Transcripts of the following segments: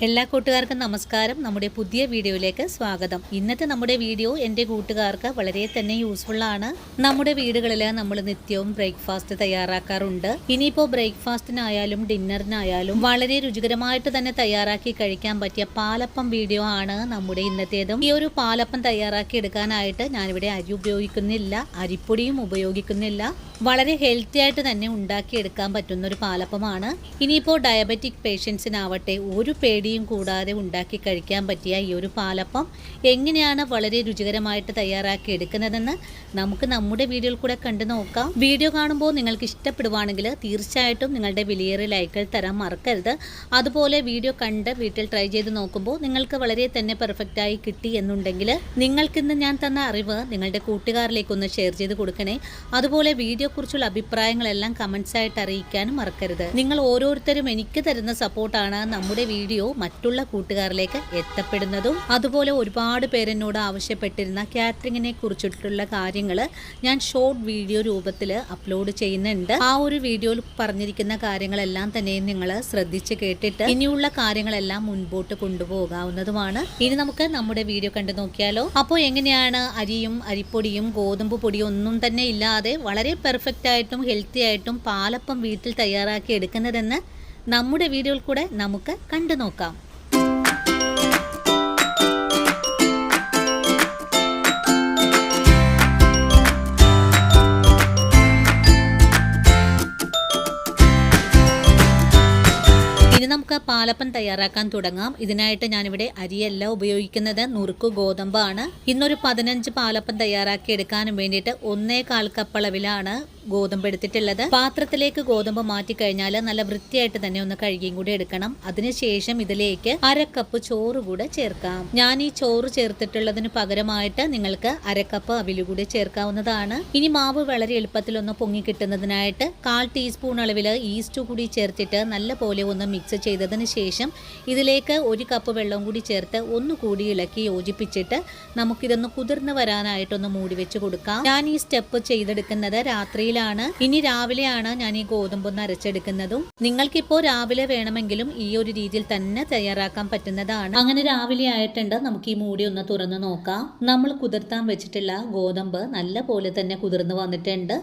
എല്ലാ കൂട്ടുകാർക്കും നമസ്കാരം. നമ്മുടെ പുതിയ വീഡിയോയിലേക്ക് സ്വാഗതം. ഇന്നത്തെ നമ്മുടെ വീഡിയോ എൻ്റെ കൂട്ടുകാർക്ക് വളരെ തന്നെ യൂസ്ഫുൾ ആണ്. നമ്മുടെ വീടുകളിൽ നമ്മൾ നിത്യവും ബ്രേക്ക്ഫാസ്റ്റ് തയ്യാറാക്കാറുണ്ട്. ഇനിയിപ്പോൾ ബ്രേക്ക്ഫാസ്റ്റിനായാലും ഡിന്നറിനായാലും വളരെ രുചികരമായിട്ട് തന്നെ തയ്യാറാക്കി കഴിക്കാൻ പറ്റിയ പാലപ്പം വീഡിയോ ആണ് നമ്മുടെ ഇന്നത്തേതും. ഈ ഒരു പാലപ്പം തയ്യാറാക്കി എടുക്കാനായിട്ട് ഞാനിവിടെ അരി ഉപയോഗിക്കുന്നില്ല, അരിപ്പൊടിയും ഉപയോഗിക്കുന്നില്ല. വളരെ ഹെൽത്തി ആയിട്ട് തന്നെ ഉണ്ടാക്കിയെടുക്കാൻ പറ്റുന്ന ഒരു പാലപ്പമാണ്. ഇനിയിപ്പോൾ ഡയബറ്റിക് പേഷ്യൻസിനാവട്ടെ ഒരു പേടിയും കൂടാതെ ഉണ്ടാക്കി കഴിക്കാൻ പറ്റിയ ഈ ഒരു പാലപ്പം എങ്ങനെയാണ് വളരെ രുചികരമായിട്ട് തയ്യാറാക്കി എടുക്കുന്നതെന്ന് നമുക്ക് നമ്മുടെ വീഡിയോയിൽ കൂടെ കണ്ടു നോക്കാം. വീഡിയോ കാണുമ്പോൾ നിങ്ങൾക്ക് ഇഷ്ടപ്പെടുവാണെങ്കിൽ തീർച്ചയായിട്ടും നിങ്ങളുടെ വിലയേറിയ ലൈക്കുകൾ തരാൻ മറക്കരുത്. അതുപോലെ വീഡിയോ കണ്ട് വീട്ടിൽ ട്രൈ ചെയ്ത് നോക്കുമ്പോൾ നിങ്ങൾക്ക് വളരെ തന്നെ പെർഫെക്റ്റായി കിട്ടി എന്നുണ്ടെങ്കിൽ നിങ്ങൾക്കിന്ന് ഞാൻ തന്ന അറിവ് നിങ്ങളുടെ കൂട്ടുകാരിലേക്കൊന്ന് ഷെയർ ചെയ്ത് കൊടുക്കണേ. അതുപോലെ വീഡിയോ കുറിച്ചുള്ള അഭിപ്രായങ്ങളെല്ലാം കമന്റ്സ് ആയിട്ട് അറിയിക്കാനും മറക്കരുത്. നിങ്ങൾ ഓരോരുത്തരും എനിക്ക് തരുന്ന സപ്പോർട്ടാണ് നമ്മുടെ വീഡിയോ മറ്റുള്ള കൂട്ടുകാരിലേക്ക് എത്തപ്പെടുന്നതും. അതുപോലെ ഒരുപാട് പേരെന്നോട് ആവശ്യപ്പെട്ടിരുന്ന കാറ്ററിങ്ങിനെ കുറിച്ചിട്ടുള്ള കാര്യങ്ങൾ ഞാൻ ഷോർട്ട് വീഡിയോ രൂപത്തിൽ അപ്ലോഡ് ചെയ്യുന്നുണ്ട്. ആ ഒരു വീഡിയോയിൽ പറഞ്ഞിരിക്കുന്ന കാര്യങ്ങളെല്ലാം തന്നെ നിങ്ങൾ ശ്രദ്ധിച്ച് കേട്ടിട്ട് ഇനിയുള്ള കാര്യങ്ങളെല്ലാം മുൻപോട്ട് കൊണ്ടുപോകാവുന്നതുമാണ്. ഇനി നമുക്ക് നമ്മുടെ വീഡിയോ കണ്ടു നോക്കിയാലോ. അപ്പോൾ എങ്ങനെയാണ് അരിയും അരിപ്പൊടിയും ഗോതമ്പ് പൊടിയും ഒന്നും തന്നെ ഇല്ലാതെ വളരെ പെർഫെക്റ്റ് ആയിട്ടും ഹെൽത്തി ആയിട്ടും പാലപ്പം വീട്ടിൽ തയ്യാറാക്കി എടുക്കുന്നതെന്ന് നമ്മുടെ വീഡിയോയിൽ കൂടെ നമുക്ക് കണ്ടു നോക്കാം. ഇനി നമുക്ക് പാലപ്പം തയ്യാറാക്കാൻ തുടങ്ങാം. ഇതിനായിട്ട് ഞാനിവിടെ അരിയല്ല ഉപയോഗിക്കുന്നത്, നുറുക്ക് ഗോതമ്പാണ്. ഇന്നൊരു 15 പാലപ്പം തയ്യാറാക്കി എടുക്കാനും വേണ്ടിയിട്ട് 1/4 കപ്പ് അളവിലാണ് ഗോതമ്പ് എടുത്തിട്ടുള്ളത്. പാത്രത്തിലേക്ക് ഗോതമ്പ് മാറ്റി കഴിഞ്ഞാൽ നല്ല വൃത്തിയായിട്ട് തന്നെ ഒന്ന് കഴുകിയും കൂടി എടുക്കണം. അതിനുശേഷം ഇതിലേക്ക് 1/2 കപ്പ് ചോറ് കൂടെ ചേർക്കാം. ഞാൻ ഈ ചോറ് ചേർത്തിട്ടുള്ളതിന് പകരമായിട്ട് നിങ്ങൾക്ക് 1/2 കപ്പ് അവില് കൂടി ചേർക്കാവുന്നതാണ്. ഇനി മാവ് വളരെ എളുപ്പത്തിൽ ഒന്ന് പൊങ്ങി കിട്ടുന്നതിനായിട്ട് 1/4 ടീസ്പൂൺ അളവിൽ ഈസ്റ്റ് കൂടി ചേർത്തിട്ട് നല്ല പോലെ ഒന്ന് മിക്സ് ചെയ്തതിന് ശേഷം ഇതിലേക്ക് 1 കപ്പ് വെള്ളം കൂടി ചേർത്ത് ഒന്നുകൂടി ഇളക്കി യോജിപ്പിച്ചിട്ട് നമുക്കിതൊന്ന് കുതിർന്ന് വരാനായിട്ടൊന്ന് മൂടി വെച്ച് കൊടുക്കാം. ഞാൻ ഈ സ്റ്റെപ്പ് ചെയ്തെടുക്കുന്നത് രാത്രിയിൽ. ഇനി രാവിലെയാണ് ഞാൻ ഈ ഗോതമ്പൊന്ന് അരച്ചെടുക്കുന്നതും. നിങ്ങൾക്കിപ്പോൾ രാവിലെ വേണമെങ്കിലും ഈ ഒരു രീതിയിൽ തന്നെ തയ്യാറാക്കാൻ പറ്റുന്നതാണ്. അങ്ങനെ രാവിലെ ആയിട്ടുണ്ട്. നമുക്ക് ഈ മൂടി ഒന്ന് തുറന്ന് നോക്കാം. നമ്മൾ കുതിർത്താൻ വെച്ചിട്ടുള്ള ഗോതമ്പ് നല്ല പോലെ തന്നെ കുതിർന്ന് വന്നിട്ടുണ്ട്.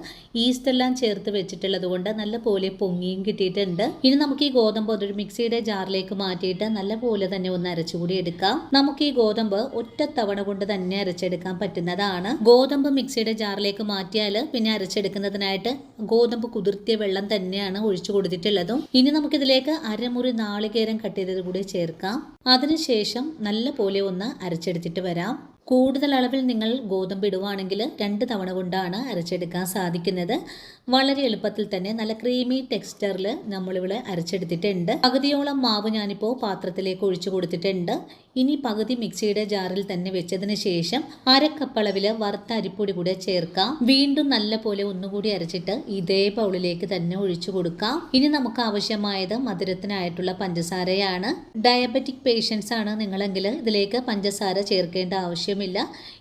ഈസ്റ്റ് എല്ലാം ചേർത്ത് വെച്ചിട്ടുള്ളത് കൊണ്ട് നല്ല പോലെ പൊങ്ങിയും കിട്ടിയിട്ടുണ്ട്. ഇനി നമുക്ക് ഈ ഗോതമ്പ് ഒരു മിക്സിയുടെ ജാറിലേക്ക് മാറ്റിയിട്ട് നല്ല പോലെ തന്നെ ഒന്ന് അരച്ചുകൂടി എടുക്കാം. നമുക്ക് ഈ ഗോതമ്പ് ഒറ്റ തവണ കൊണ്ട് തന്നെ അരച്ചെടുക്കാൻ പറ്റുന്നതാണ്. ഗോതമ്പ് മിക്സിയുടെ ജാറിലേക്ക് മാറ്റിയാൽ പിന്നെ അരച്ചെടുക്കുന്നതിന് ഗോതമ്പ് കുതിർത്തിയ വെള്ളം തന്നെയാണ് ഒഴിച്ചു കൊടുത്തിട്ടുള്ളതും. ഇനി നമുക്കിതിലേക്ക് അരമുറി നാളികേരം കട്ട് ചെയ്തത് കൂടി ചേർക്കാം. അതിനുശേഷം നല്ല പോലെ ഒന്ന് അരച്ചെടുത്തിട്ട് വരാം. കൂടുതൽ അളവിൽ നിങ്ങൾ ഗോതമ്പ് ഇടുവാണെങ്കിൽ 2 തവണ കൊണ്ടാണ് അരച്ചെടുക്കാൻ സാധിക്കുന്നത്. വളരെ എളുപ്പത്തിൽ തന്നെ നല്ല ക്രീമി ടെക്സ്ചറിൽ നമ്മളിവിടെ അരച്ചെടുത്തിട്ടുണ്ട്. പകുതിയോളം മാവ് ഞാനിപ്പോൾ പാത്രത്തിലേക്ക് ഒഴിച്ചു കൊടുത്തിട്ടുണ്ട്. ഇനി പകുതി മിക്സിയുടെ ജാറിൽ തന്നെ വെച്ചതിന് ശേഷം 1/2 കപ്പ് അളവിൽ വറുത്ത അരിപ്പൊടി കൂടെ ചേർക്കാം. വീണ്ടും നല്ല പോലെ ഒന്നുകൂടി അരച്ചിട്ട് ഇതേ ബൗളിലേക്ക് തന്നെ ഒഴിച്ചു കൊടുക്കാം. ഇനി നമുക്ക് ആവശ്യമായത് മധുരത്തിനായിട്ടുള്ള പഞ്ചസാരയാണ്. ഡയബറ്റിക് പേഷ്യൻസ് ആണ് നിങ്ങളെങ്കിൽ ഇതിലേക്ക് പഞ്ചസാര ചേർക്കേണ്ട ആവശ്യം ഇല്ല.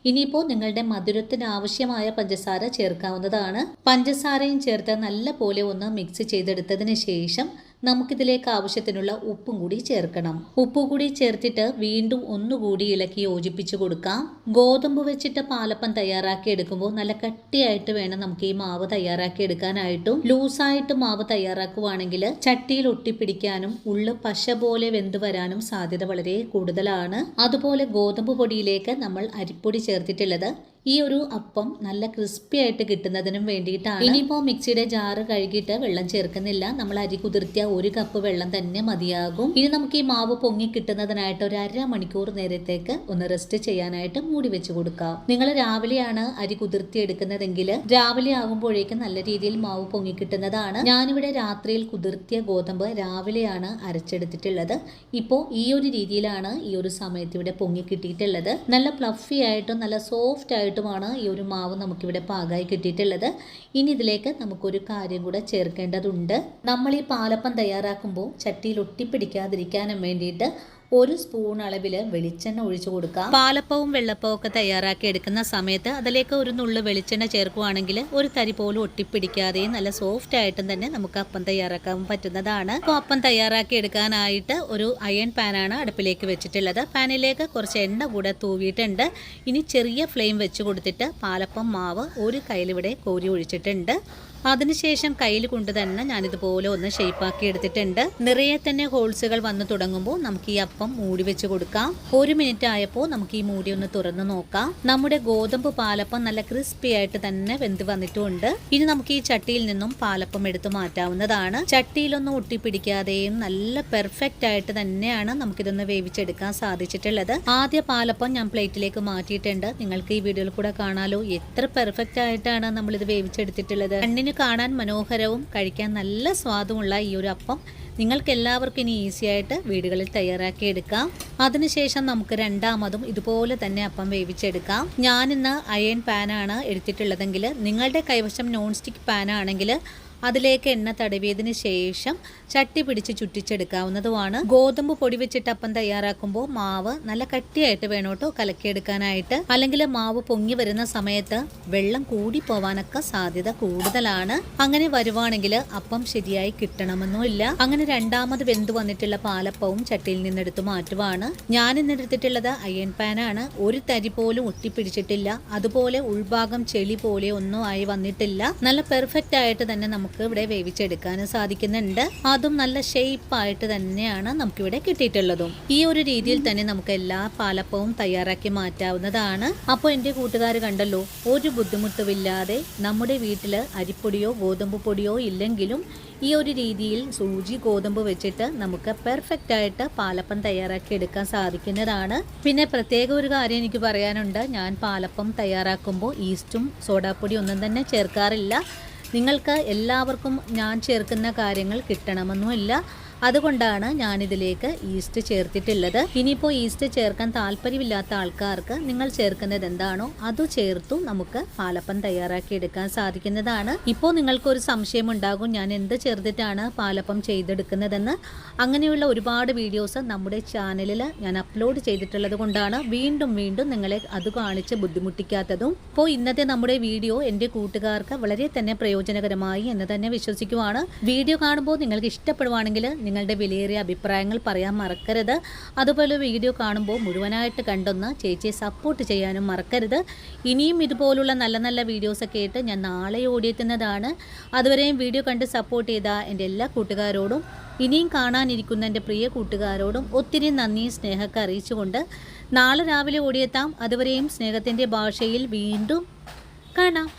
ഇനിയിപ്പോൾ നിങ്ങളുടെ മധുരത്തിന് ആവശ്യമായ പഞ്ചസാര ചേർക്കാവുന്നതാണ്. പഞ്ചസാരയും ചേർത്ത് നല്ല പോലെ ഒന്ന് മിക്സ് ചെയ്തെടുത്തതിന് ശേഷം നമുക്കിതിലേക്ക് ആവശ്യത്തിനുള്ള ഉപ്പും കൂടി ചേർക്കണം. ഉപ്പ് കൂടി ചേർത്തിട്ട് വീണ്ടും ഒന്നുകൂടി ഇളക്കി യോജിപ്പിച്ച് കൊടുക്കാം. ഗോതമ്പ് വെച്ചിട്ട് പാലപ്പം തയ്യാറാക്കി എടുക്കുമ്പോൾ നല്ല കട്ടിയായിട്ട് വേണം നമുക്ക് ഈ മാവ് തയ്യാറാക്കി എടുക്കാനായിട്ടും. ലൂസായിട്ട് മാവ് തയ്യാറാക്കുവാണെങ്കിൽ ചട്ടിയിൽ ഒട്ടിപ്പിടിക്കാനും ഉള്ളു പശ പോലെ വെന്ത് വരാനും സാധ്യത വളരെ കൂടുതലാണ്. അതുപോലെ ഗോതമ്പ് പൊടിയിലേക്ക് നമ്മൾ അരിപ്പൊടി ചേർത്തിട്ടുള്ളത് ഈ ഒരു അപ്പം നല്ല ക്രിസ്പി ആയിട്ട് കിട്ടുന്നതിനും വേണ്ടിയിട്ടാണ്. ഇനിയിപ്പോൾ മിക്സിയുടെ ജാറ് കഴുകിയിട്ട് വെള്ളം ചേർക്കുന്നില്ല. നമ്മൾ അരി കുതിർത്തിയ 1 കപ്പ് വെള്ളം തന്നെ മതിയാകും. ഇനി നമുക്ക് ഈ മാവ് പൊങ്ങി കിട്ടുന്നതിനായിട്ട് ഒരു 1/2 മണിക്കൂർ നേരത്തേക്ക് ഒന്ന് റെസ്റ്റ് ചെയ്യാനായിട്ട് മൂടി വെച്ച് കൊടുക്കാം. നിങ്ങൾ രാവിലെയാണ് അരി കുതിർത്തി എടുക്കുന്നതെങ്കിൽ രാവിലെ ആകുമ്പോഴേക്കും നല്ല രീതിയിൽ മാവ് പൊങ്ങി കിട്ടുന്നതാണ്. ഞാനിവിടെ രാത്രിയിൽ കുതിർത്തിയ ഗോതമ്പ് രാവിലെയാണ് അരച്ചെടുത്തിട്ടുള്ളത്. ഇപ്പോൾ ഈ ഒരു രീതിയിലാണ് ഈ ഒരു സമയത്ത് ഇവിടെ പൊങ്ങി കിട്ടിയിട്ടുള്ളത്. നല്ല ഫ്ലഫി ആയിട്ടും നല്ല സോഫ്റ്റ് ആയിട്ടും ഈ ഒരു മാവ് നമുക്കിവിടെ പാകമായി കിട്ടിയിട്ടുള്ളത്. ഇനി ഇതിലേക്ക് നമുക്കൊരു കാര്യം കൂടെ ചേർക്കേണ്ടതുണ്ട്. നമ്മൾ ഈ പാലപ്പം തയ്യാറാക്കുമ്പോൾ ചട്ടിയിൽ ഒട്ടിപ്പിടിക്കാതിരിക്കാനും വേണ്ടിയിട്ട് 1 സ്പൂൺ അളവിൽ വെളിച്ചെണ്ണ ഒഴിച്ചു കൊടുക്കാം. പാലപ്പവും വെള്ളപ്പവും ഒക്കെ തയ്യാറാക്കി എടുക്കുന്ന സമയത്ത് അതിലേക്ക് ഒരു നുള്ളു വെളിച്ചെണ്ണ ചേർക്കുകയാണെങ്കിൽ ഒരു തരി പോലും ഒട്ടിപ്പിടിക്കാതെയും നല്ല സോഫ്റ്റ് ആയിട്ടും തന്നെ നമുക്ക് അപ്പം തയ്യാറാക്കാൻ പറ്റുന്നതാണ്. അപ്പോൾ അപ്പം തയ്യാറാക്കി എടുക്കാനായിട്ട് ഒരു അയൺ പാനാണ് അടുപ്പിലേക്ക് വെച്ചിട്ടുള്ളത്. പാനിലേക്ക് കുറച്ച് എണ്ണ കൂടെ തൂവിയിട്ടുണ്ട്. ഇനി ചെറിയ ഫ്ലെയിം വെച്ച് കൊടുത്തിട്ട് പാലപ്പം മാവ് ഒരു കയ്യിലിവിടെ കോരി ഒഴിച്ചിട്ടുണ്ട്. അതിനുശേഷം കയ്യിൽ കൊണ്ട് തന്നെ ഞാനിതുപോലെ ഒന്ന് ഷേപ്പാക്കി എടുത്തിട്ടുണ്ട്. നിറയെ തന്നെ ഹോൾസുകൾ വന്ന് തുടങ്ങുമ്പോൾ നമുക്ക് ഈ അപ്പം മൂടി വെച്ച് കൊടുക്കാം. 1 മിനിറ്റ് ആയപ്പോൾ നമുക്ക് ഈ മൂടി ഒന്ന് തുറന്ന് നോക്കാം. നമ്മുടെ ഗോതമ്പ് പാലപ്പം നല്ല ക്രിസ്പി ആയിട്ട് തന്നെ വെന്ത് വന്നിട്ടുണ്ട്. ഇനി നമുക്ക് ഈ ചട്ടിയിൽ നിന്നും പാലപ്പം എടുത്തു മാറ്റാവുന്നതാണ്. ചട്ടിയിലൊന്നും ഒട്ടിപ്പിടിക്കാതെയും നല്ല പെർഫെക്റ്റ് ആയിട്ട് തന്നെയാണ് നമുക്കിതൊന്ന് വേവിച്ചെടുക്കാൻ സാധിച്ചിട്ടുള്ളത്. ആദ്യ പാലപ്പം ഞാൻ പ്ലേറ്റിലേക്ക് മാറ്റിയിട്ടുണ്ട്. നിങ്ങൾക്ക് ഈ വീഡിയോയിൽ കൂടെ കാണാലോ എത്ര പെർഫെക്റ്റ് ആയിട്ടാണ് നമ്മളിത് വേവിച്ചെടുത്തിട്ടുള്ളത്. കണ്ണിന് കാണാൻ മനോഹരവും കഴിക്കാൻ നല്ല സ്വാദുമുള്ള ഈ ഒരു അപ്പം നിങ്ങൾക്ക് എല്ലാവർക്കും ഇനി ഈസി ആയിട്ട് വീടുകളിൽ തയ്യാറാക്കി എടുക്കാം. അതിനുശേഷം നമുക്ക് രണ്ടാമതും ഇതുപോലെ തന്നെ അപ്പം വേവിച്ചെടുക്കാം. ഞാനിന്ന് അയൺ പാനാണ് എടുത്തിട്ടുള്ളതെങ്കിൽ നിങ്ങളുടെ കൈവശം നോൺ സ്റ്റിക്ക് പാനാണെങ്കിൽ അതിലേക്ക് എണ്ണ തടവിയതിന് ശേഷം ചട്ടി പിടിച്ച് ചുറ്റിച്ചെടുക്കാവുന്നതുമാണ്. ഗോതമ്പ് പൊടി വെച്ചിട്ട് അപ്പം തയ്യാറാക്കുമ്പോൾ മാവ് നല്ല കട്ടിയായിട്ട് വേണം കേട്ടോ കലക്കിയെടുക്കാനായിട്ട്. അല്ലെങ്കിൽ മാവ് പൊങ്ങി വരുന്ന സമയത്ത് വെള്ളം കൂടി പോവാനൊക്കെ സാധ്യത കൂടുതലാണ്. അങ്ങനെ വരുവാണെങ്കിൽ അപ്പം ശരിയായി കിട്ടണമെന്നില്ല. അങ്ങനെ രണ്ടാമത് വെന്ത് വന്നിട്ടുള്ള പാലപ്പവും ചട്ടിയിൽ നിന്നെടുത്ത് മാറ്റുവാണ്. ഞാൻ ഇന്നെടുത്തിട്ടുള്ളത് അയൺ പാനാണ്. ഒരു തരി പോലും ഒട്ടിപ്പിടിച്ചിട്ടില്ല. അതുപോലെ ഉൾഭാഗം ചെളി പോലെ ഒന്നും ആയി വന്നിട്ടില്ല. നല്ല പെർഫെക്റ്റ് ആയിട്ട് തന്നെ നമുക്ക് ഇവിടെ വേവിച്ചെടുക്കാനും സാധിക്കുന്നുണ്ട്. അതും നല്ല ഷേപ്പായിട്ട് തന്നെയാണ് നമുക്കിവിടെ കിട്ടിയിട്ടുള്ളതും. ഈ ഒരു രീതിയിൽ തന്നെ നമുക്ക് എല്ലാ പാലപ്പവും തയ്യാറാക്കി മാറ്റാവുന്നതാണ്. അപ്പോൾ എൻ്റെ കൂട്ടുകാർ കണ്ടല്ലോ, ഒരു ബുദ്ധിമുട്ടുമില്ലാതെ നമ്മുടെ വീട്ടിൽ അരിപ്പൊടിയോ ഗോതമ്പ് പൊടിയോ ഇല്ലെങ്കിലും ഈ ഒരു രീതിയിൽ സൂചി ഗോതമ്പ് വെച്ചിട്ട് നമുക്ക് പെർഫെക്റ്റ് ആയിട്ട് പാലപ്പം തയ്യാറാക്കി എടുക്കാൻ സാധിക്കുന്നതാണ്. പിന്നെ പ്രത്യേക ഒരു കാര്യം എനിക്ക് പറയാനുണ്ട്. ഞാൻ പാലപ്പം തയ്യാറാക്കുമ്പോൾ ഈസ്റ്റും സോഡാപ്പൊടി ഒന്നും തന്നെ ചേർക്കാറില്ല. നിങ്ങൾക്ക് എല്ലാവർക്കും ഞാൻ ചേർക്കുന്ന കാര്യങ്ങൾ കിട്ടണമെന്നുമില്ല. അതുകൊണ്ടാണ് ഞാനിതിലേക്ക് ഈസ്റ്റ് ചേർത്തിട്ടുള്ളത്. ഇനിയിപ്പോൾ ഈസ്റ്റ് ചേർക്കാൻ താല്പര്യമില്ലാത്ത ആൾക്കാർക്ക് നിങ്ങൾ ചേർക്കുന്നത് എന്താണോ അത് ചേർത്തും നമുക്ക് പാലപ്പം തയ്യാറാക്കി എടുക്കാൻ സാധിക്കുന്നതാണ്. ഇപ്പോൾ നിങ്ങൾക്കൊരു സംശയം ഉണ്ടാകും, ഞാൻ എന്ത് ചേർത്തിട്ടാണ് പാലപ്പം ചെയ്തെടുക്കുന്നതെന്ന്. അങ്ങനെയുള്ള ഒരുപാട് വീഡിയോസ് നമ്മുടെ ചാനലിൽ ഞാൻ അപ്ലോഡ് ചെയ്തിട്ടുള്ളത് കൊണ്ടാണ് വീണ്ടും വീണ്ടും നിങ്ങളെ അത് കാണിച്ച് ബുദ്ധിമുട്ടിക്കാത്തതും. ഇപ്പോൾ ഇന്നത്തെ നമ്മുടെ വീഡിയോ എൻ്റെ കൂട്ടുകാർക്ക് വളരെ തന്നെ പ്രയോജനകരമായി എന്ന് തന്നെ വിശ്വസിക്കുവാണ്. വീഡിയോ കാണുമ്പോൾ നിങ്ങൾക്ക് ഇഷ്ടപ്പെടുവാണെങ്കിൽ നിങ്ങളുടെ വിലയേറിയ അഭിപ്രായങ്ങൾ പറയാൻ മറക്കരുത്. അതുപോലെ വീഡിയോ കാണുമ്പോൾ മുഴുവനായിട്ട് കണ്ടൊന്ന് ചേച്ചിയെ സപ്പോർട്ട് ചെയ്യാനും മറക്കരുത്. ഇനിയും ഇതുപോലുള്ള നല്ല നല്ല വീഡിയോസൊക്കെ ആയിട്ട് ഞാൻ നാളെ ഓടിയെത്തുന്നതാണ്. അതുവരെയും വീഡിയോ കണ്ട് സപ്പോർട്ട് ചെയ്ത എൻ്റെ എല്ലാ കൂട്ടുകാരോടും ഇനിയും കാണാനിരിക്കുന്ന എൻ്റെ പ്രിയ കൂട്ടുകാരോടും ഒത്തിരി നന്ദി സ്നേഹമൊക്കെ അറിയിച്ചുകൊണ്ട് നാളെ രാവിലെ ഓടിയെത്താം. അതുവരെയും സ്നേഹത്തിൻ്റെ ഭാഷയിൽ വീണ്ടും കാണാം.